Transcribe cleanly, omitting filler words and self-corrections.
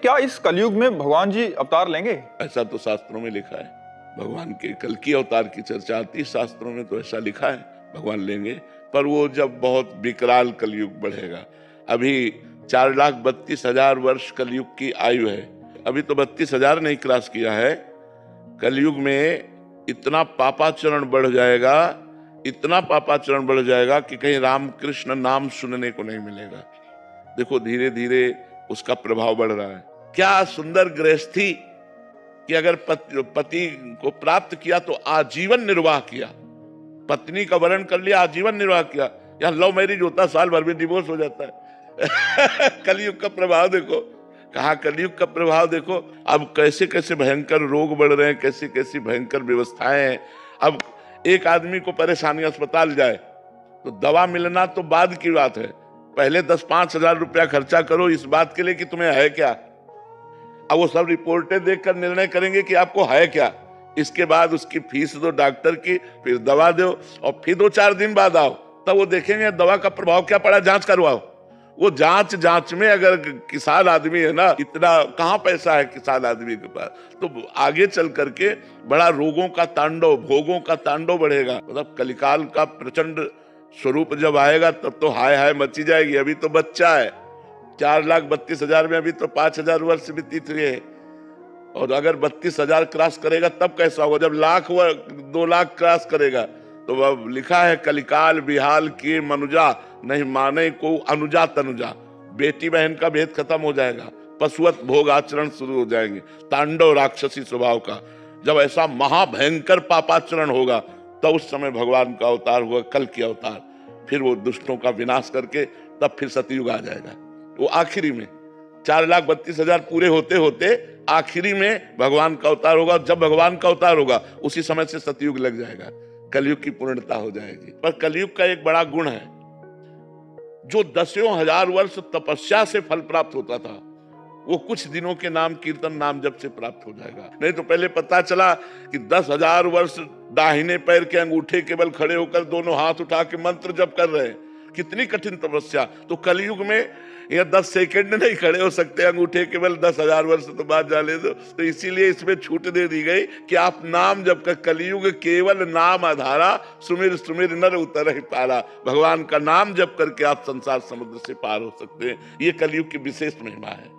क्या इस कलयुग में भगवान जी अवतार लेंगे? ऐसा तो शास्त्रों में लिखा है। भगवान के कल की अवतार की चर्चा आती है शास्त्रों में, तो ऐसा लिखा है भगवान लेंगे। पर वो जब बहुत विकराल कलयुग बढ़ेगा। अभी 4,32,000 वर्ष कलयुग की आयु है। अभी तो 32,000 नहीं क्रॉस किया है। कलयुग में इतना पापाचरण बढ़ जाएगा, इतना पापाचरण बढ़ जाएगा कि कहीं रामकृष्ण नाम सुनने को नहीं मिलेगा। देखो धीरे धीरे उसका प्रभाव बढ़ रहा है। क्या सुंदर गृहस्थी कि अगर पति को प्राप्त किया तो आजीवन निर्वाह किया, पत्नी का वरण कर लिया, आजीवन निर्वाह किया। यहाँ लव मैरिज होता साल भर में डिवोर्स हो जाता है। कलयुग का प्रभाव देखो, कहा कलयुग का प्रभाव देखो। अब कैसे कैसे भयंकर रोग बढ़ रहे हैं, कैसी कैसी भयंकर व्यवस्थाएं हैं। अब एक आदमी को परेशानी, अस्पताल जाए तो दवा मिलना तो बाद की बात है, पहले 10-5 हजार रुपया खर्चा करो इस बात के लिए कि तुम्हें है क्या। अब वो सब रिपोर्टें देखकर निर्णय करेंगे कि आपको है क्या। इसके बाद उसकी फीस दो डॉक्टर की, फिर दवा दो, और फिर 2-4 दिन बाद आओ, तब वो देखेंगे दवा का प्रभाव क्या पड़ा, जांच करवाओ। वो जांच में अगर किसान आदमी है ना, इतना कहाँ पैसा है किसान आदमी के पास, तो आगे चल करके बड़ा रोगों का तांडव, भोगों का तांडव बढ़ेगा। मतलब कलिकाल का प्रचंड स्वरूप जब आएगा तब तो हाय हाय मची जाएगी। अभी तो बच्चा है, 4,32,000 में अभी तो 5,000 वर्ष व्यतीत हुए हैं। और अगर 32,000 क्रॉस करेगा तब कैसा होगा, जब लाख व 2 लाख क्रॉस करेगा। तो अब लिखा है कलिकाल बिहाल किए मनुजा, नहीं माने को अनुजा तनुजा। बेटी बहन का भेद खत्म हो जाएगा, पशुवत भोग आचरण शुरू हो जाएंगे, तांडव राक्षसी स्वभाव का। जब ऐसा महाभयंकर पापाचरण होगा तो उस समय भगवान का अवतार हुआ, कल की अवतार। फिर वो दुष्टों का विनाश करके तब फिर सतयुग आ जाएगा। वो आखिरी में 4,32,000 पूरे होते होते आखिरी में भगवान का अवतार होगा। जब भगवान का अवतार होगा उसी समय से सतयुग लग जाएगा, कलयुग की पूर्णता हो जाएगी। पर कलयुग का एक बड़ा गुण है, जो 10,000 वर्ष तपस्या से फल प्राप्त होता था वो कुछ दिनों के नाम कीर्तन नाम जप से प्राप्त हो जाएगा। नहीं तो पहले पता चला कि 10,000 वर्ष दाहिने पैर के अंगूठे के बल खड़े होकर दोनों हाथ उठा के मंत्र जप कर रहे हैं, कितनी कठिन तपस्या। तो कलयुग में यह 10 सेकंड नहीं खड़े हो सकते अंगूठे के बल, 10,000 वर्ष तो बाद जाने दो। तो इसीलिए इसमें छूट दे दी गई कि आप नाम जप कर, कलयुग केवल नाम आधारा, सुमिर सुमिर नर उतर ही पारा। भगवान का नाम जप करके आप संसार समुद्र से पार हो सकते हैं। ये कलयुग की विशेष महिमा है।